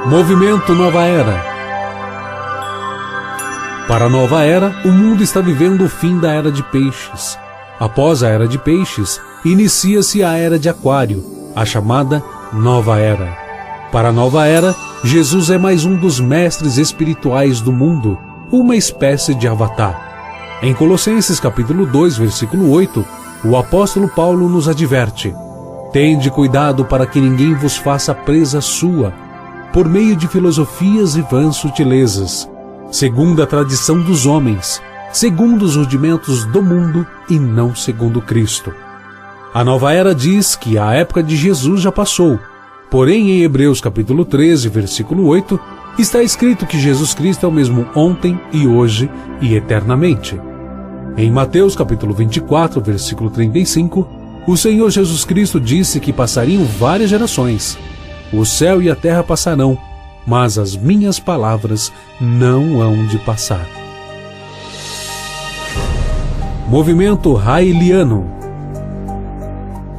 Movimento Nova Era. Para a Nova Era, o mundo está vivendo o fim da Era de Peixes. Após a Era de Peixes, inicia-se a Era de Aquário, a chamada Nova Era. Para a Nova Era, Jesus é mais um dos mestres espirituais do mundo, uma espécie de avatar. Em Colossenses capítulo 2, versículo 8, o apóstolo Paulo nos adverte: tende cuidado para que ninguém vos faça presa sua, por meio de filosofias e vãs sutilezas, segundo a tradição dos homens, segundo os rudimentos do mundo e não segundo Cristo. A Nova Era diz que a época de Jesus já passou, porém em Hebreus capítulo 13, versículo 8, está escrito que Jesus Cristo é o mesmo ontem e hoje e eternamente. Em Mateus capítulo 24, versículo 35, o Senhor Jesus Cristo disse que passariam várias gerações. O céu e a terra passarão, mas as minhas palavras não hão de passar. Movimento Raeliano.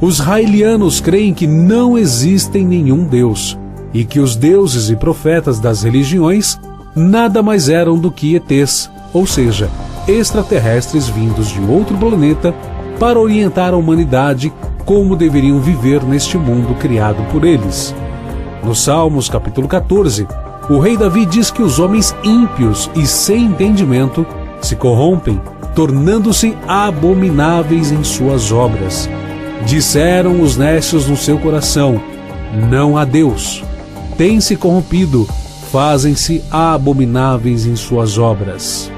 Os raelianos creem que não existem nenhum Deus, e que os deuses e profetas das religiões nada mais eram do que ETs, ou seja, extraterrestres vindos de outro planeta para orientar a humanidade como deveriam viver neste mundo criado por eles. No Salmos capítulo 14, o rei Davi diz que os homens ímpios e sem entendimento se corrompem, tornando-se abomináveis em suas obras. Disseram os nécios no seu coração: não há Deus. Têm-se corrompido, fazem-se abomináveis em suas obras.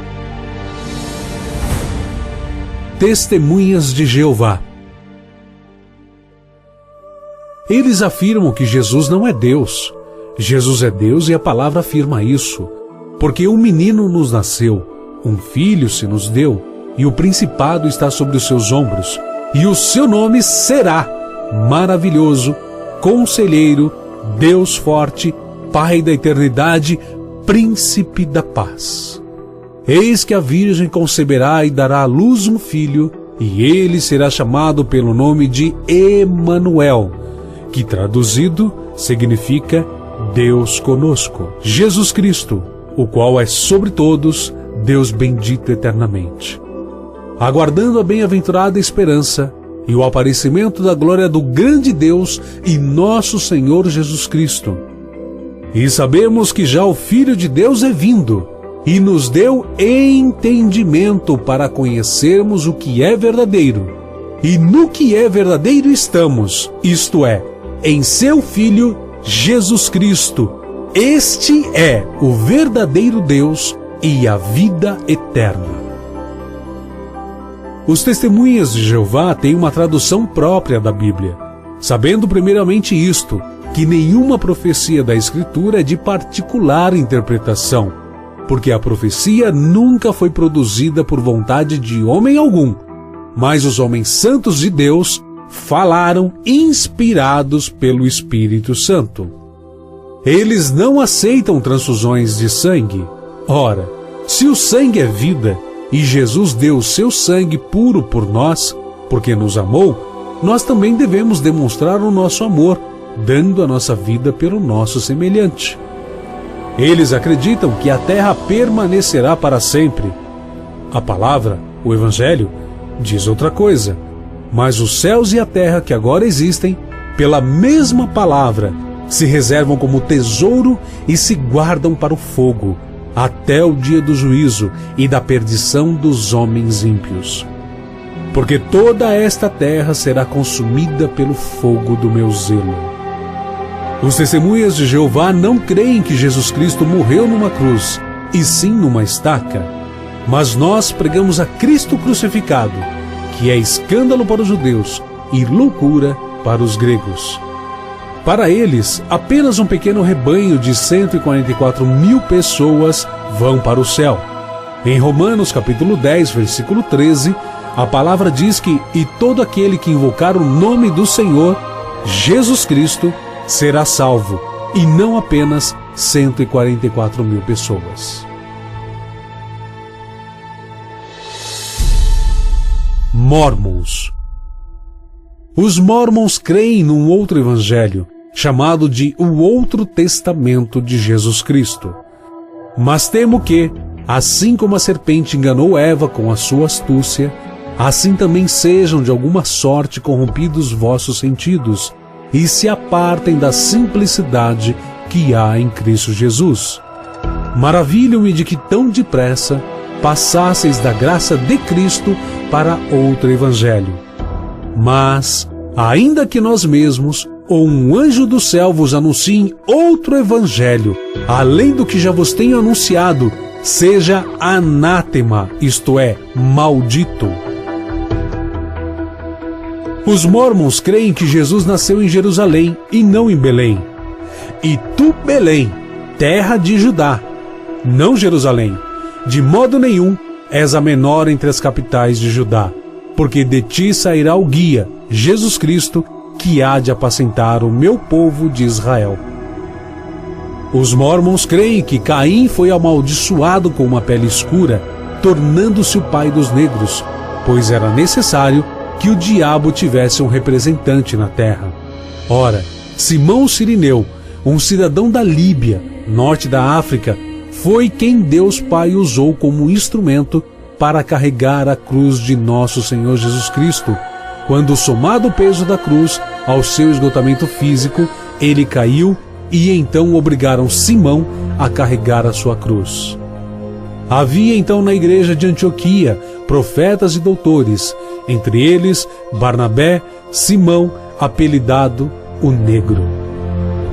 Testemunhas de Jeová. Eles afirmam que Jesus não é Deus. Jesus é Deus e a palavra afirma isso. Porque um menino nos nasceu, um filho se nos deu, e o principado está sobre os seus ombros, e o seu nome será Maravilhoso, Conselheiro, Deus Forte, Pai da Eternidade, Príncipe da Paz. Eis que a Virgem conceberá e dará à luz um filho, e ele será chamado pelo nome de Emanuel, que traduzido significa Deus conosco. Jesus Cristo, o qual é sobre todos, Deus bendito eternamente. Aguardando a bem-aventurada esperança e o aparecimento da glória do grande Deus e nosso Senhor Jesus Cristo. E sabemos que já o Filho de Deus é vindo, e nos deu entendimento para conhecermos o que é verdadeiro. E no que é verdadeiro estamos, isto é, em seu Filho Jesus Cristo. Este é o verdadeiro Deus e a vida eterna. Os Testemunhas de Jeová têm uma tradução própria da Bíblia, sabendo primeiramente isto, que nenhuma profecia da Escritura é de particular interpretação, porque a profecia nunca foi produzida por vontade de homem algum, mas os homens santos de Deus falaram inspirados pelo Espírito Santo. Eles não aceitam transfusões de sangue. Ora, se o sangue é vida, e Jesus deu o seu sangue puro por nós, porque nos amou, nós também devemos demonstrar o nosso amor, dando a nossa vida pelo nosso semelhante. Eles acreditam que a terra permanecerá para sempre. A palavra, o Evangelho, diz outra coisa. Mas os céus e a terra que agora existem, pela mesma palavra, se reservam como tesouro e se guardam para o fogo, até o dia do juízo e da perdição dos homens ímpios. Porque toda esta terra será consumida pelo fogo do meu zelo. Os Testemunhas de Jeová não creem que Jesus Cristo morreu numa cruz, e sim numa estaca. Mas nós pregamos a Cristo crucificado, que é escândalo para os judeus e loucura para os gregos. Para eles, apenas um pequeno rebanho de 144 mil pessoas vão para o céu. Em Romanos capítulo 10, versículo 13, a palavra diz que e todo aquele que invocar o nome do Senhor, Jesus Cristo, será salvo, e não apenas 144 mil pessoas. Mórmons. Os Mórmons creem num outro evangelho, chamado de o Outro Testamento de Jesus Cristo. Mas temo que, assim como a serpente enganou Eva com a sua astúcia, assim também sejam de alguma sorte corrompidos vossos sentidos, e se apartem da simplicidade que há em Cristo Jesus. Maravilho-me de que tão depressa passasseis da graça de Cristo para outro evangelho. Mas, ainda que nós mesmos, ou um anjo do céu vos anunciem outro evangelho, além do que já vos tenho anunciado, seja anátema, isto é, maldito. Os mórmons creem que Jesus nasceu em Jerusalém e não em Belém. E tu, Belém, terra de Judá, não Jerusalém, de modo nenhum és a menor entre as capitais de Judá, porque de ti sairá o guia, Jesus Cristo, que há de apacentar o meu povo de Israel. Os mórmons creem que Caim foi amaldiçoado com uma pele escura, tornando-se o pai dos negros, pois era necessário que o diabo tivesse um representante na terra. Ora, Simão Cirineu, um cidadão da Líbia, norte da África, foi quem Deus Pai usou como instrumento para carregar a cruz de nosso Senhor Jesus Cristo. Quando, somado o peso da cruz ao seu esgotamento físico, ele caiu e então obrigaram Simão a carregar a sua cruz. Havia então na igreja de Antioquia profetas e doutores, entre eles Barnabé, Simão, apelidado o Negro.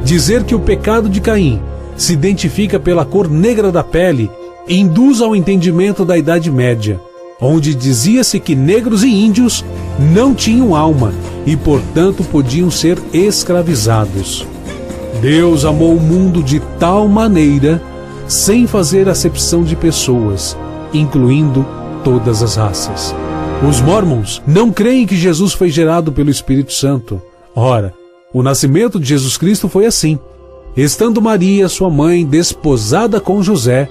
Dizer que o pecado de Caim se identifica pela cor negra da pele induz ao entendimento da Idade Média, onde dizia-se que negros e índios não tinham alma e, portanto, podiam ser escravizados. Deus amou o mundo de tal maneira, sem fazer acepção de pessoas, incluindo todas as raças. Os mórmons não creem que Jesus foi gerado pelo Espírito Santo. Ora, o nascimento de Jesus Cristo foi assim. Estando Maria, sua mãe, desposada com José,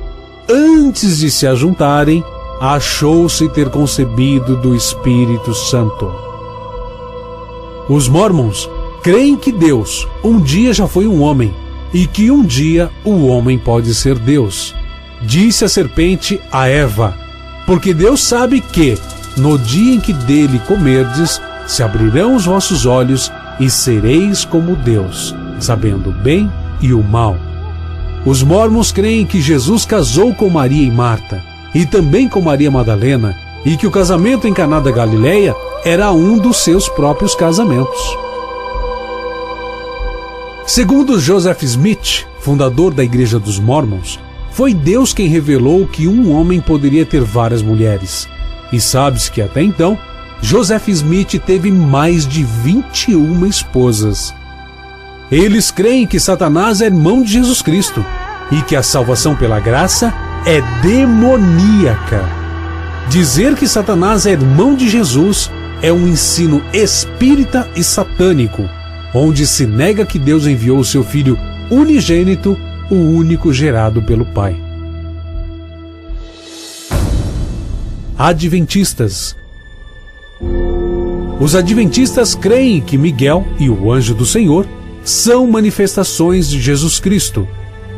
antes de se ajuntarem, achou-se ter concebido do Espírito Santo. Os mórmons creem que Deus um dia já foi um homem e que um dia o homem pode ser Deus. Disse a serpente a Eva: porque Deus sabe que, no dia em que dele comerdes, se abrirão os vossos olhos e sereis como Deus, sabendo o bem e o mal. Os mórmons creem que Jesus casou com Maria e Marta, e também com Maria Madalena, e que o casamento em Caná da Galileia era um dos seus próprios casamentos. Segundo Joseph Smith, fundador da Igreja dos Mórmons, foi Deus quem revelou que um homem poderia ter várias mulheres. E sabe-se que até então, Joseph Smith teve mais de 21 esposas. Eles creem que Satanás é irmão de Jesus Cristo e que a salvação pela graça é demoníaca. Dizer que Satanás é irmão de Jesus é um ensino espírita e satânico, onde se nega que Deus enviou o seu Filho unigênito, o único gerado pelo Pai. Adventistas. Os adventistas creem que Miguel e o anjo do Senhor são manifestações de Jesus Cristo.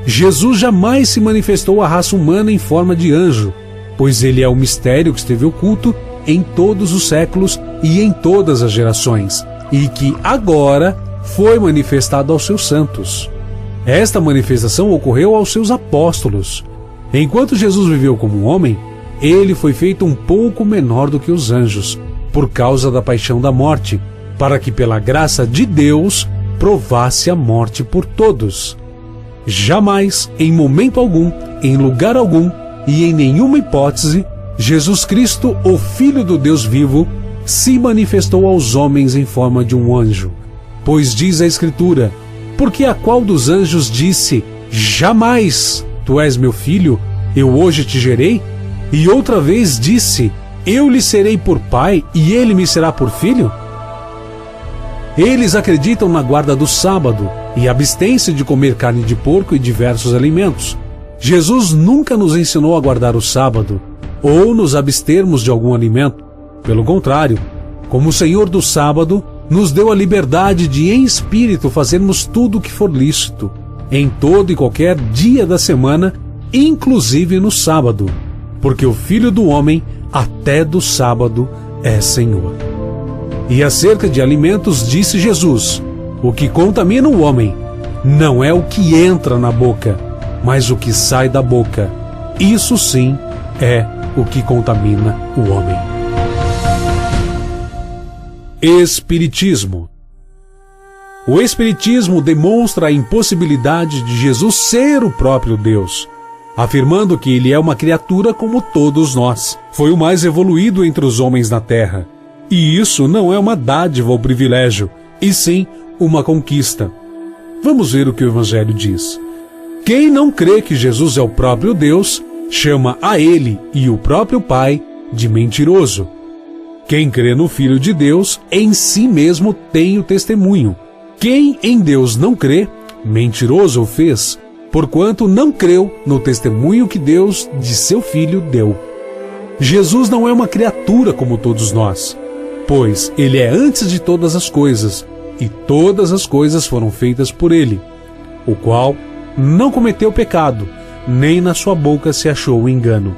Jesus jamais se manifestou à raça humana em forma de anjo, pois ele é o mistério que esteve oculto em todos os séculos e em todas as gerações, e que agora foi manifestado aos seus santos. Esta manifestação ocorreu aos seus apóstolos. Enquanto Jesus viveu como um homem, ele foi feito um pouco menor do que os anjos, por causa da paixão da morte, para que pela graça de Deus provasse a morte por todos. Jamais, em momento algum, em lugar algum e em nenhuma hipótese, Jesus Cristo, o Filho do Deus vivo, se manifestou aos homens em forma de um anjo. Pois diz a Escritura: porque a qual dos anjos disse: jamais, tu és meu filho, eu hoje te gerei? E outra vez disse: eu lhe serei por pai e ele me será por filho? Eles acreditam na guarda do sábado e abstêm-se de comer carne de porco e diversos alimentos. Jesus nunca nos ensinou a guardar o sábado ou nos abstermos de algum alimento. Pelo contrário, como o Senhor do sábado, nos deu a liberdade de, em espírito, fazermos tudo o que for lícito, em todo e qualquer dia da semana, inclusive no sábado, porque o Filho do Homem, até do sábado, é Senhor. E acerca de alimentos, disse Jesus: o que contamina o homem não é o que entra na boca, mas o que sai da boca. Isso sim é o que contamina o homem. Espiritismo. O Espiritismo demonstra a impossibilidade de Jesus ser o próprio Deus, afirmando que ele é uma criatura como todos nós. Foi o mais evoluído entre os homens na Terra. E isso não é uma dádiva ou privilégio, e sim uma conquista. Vamos ver o que o Evangelho diz. Quem não crê que Jesus é o próprio Deus, chama a ele e o próprio Pai de mentiroso. Quem crê no Filho de Deus, em si mesmo tem o testemunho. Quem em Deus não crê, mentiroso o fez, porquanto não creu no testemunho que Deus de seu Filho deu. Jesus não é uma criatura como todos nós, pois ele é antes de todas as coisas, e todas as coisas foram feitas por ele, o qual não cometeu pecado, nem na sua boca se achou engano.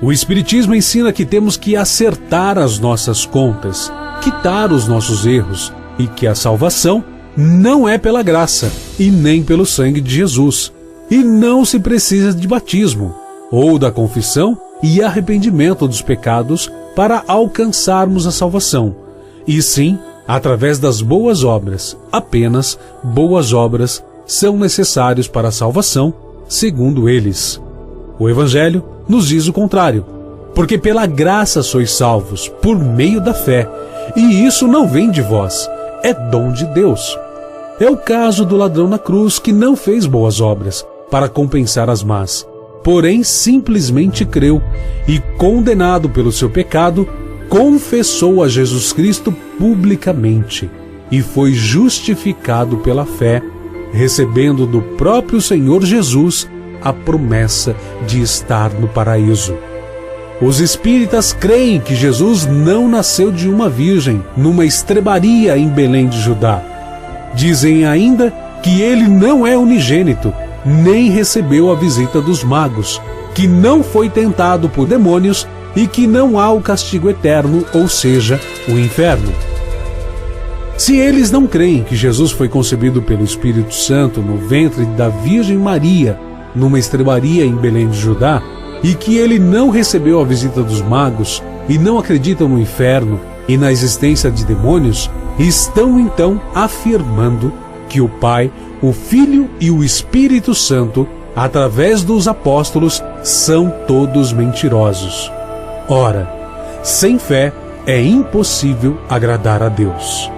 O Espiritismo ensina que temos que acertar as nossas contas, quitar os nossos erros, e que a salvação não é pela graça e nem pelo sangue de Jesus, e não se precisa de batismo, ou da confissão e arrependimento dos pecados para alcançarmos a salvação, e sim através das boas obras. Apenas boas obras são necessárias para a salvação, segundo eles. O Evangelho nos diz o contrário, porque pela graça sois salvos, por meio da fé, e isso não vem de vós, é dom de Deus. É o caso do ladrão na cruz, que não fez boas obras para compensar as más, porém simplesmente creu e, condenado pelo seu pecado, confessou a Jesus Cristo publicamente e foi justificado pela fé, recebendo do próprio Senhor Jesus a promessa de estar no paraíso. Os espíritas creem que Jesus não nasceu de uma virgem numa estrebaria em Belém de Judá. Dizem ainda que ele não é unigênito, nem recebeu a visita dos magos, que não foi tentado por demônios e que não há o castigo eterno, ou seja, o inferno. Se eles não creem que Jesus foi concebido pelo Espírito Santo no ventre da Virgem Maria, numa estrebaria em Belém de Judá, e que ele não recebeu a visita dos magos, e não acreditam no inferno e na existência de demônios, estão então afirmando que o Pai, o Filho e o Espírito Santo, através dos apóstolos, são todos mentirosos. Ora, sem fé é impossível agradar a Deus.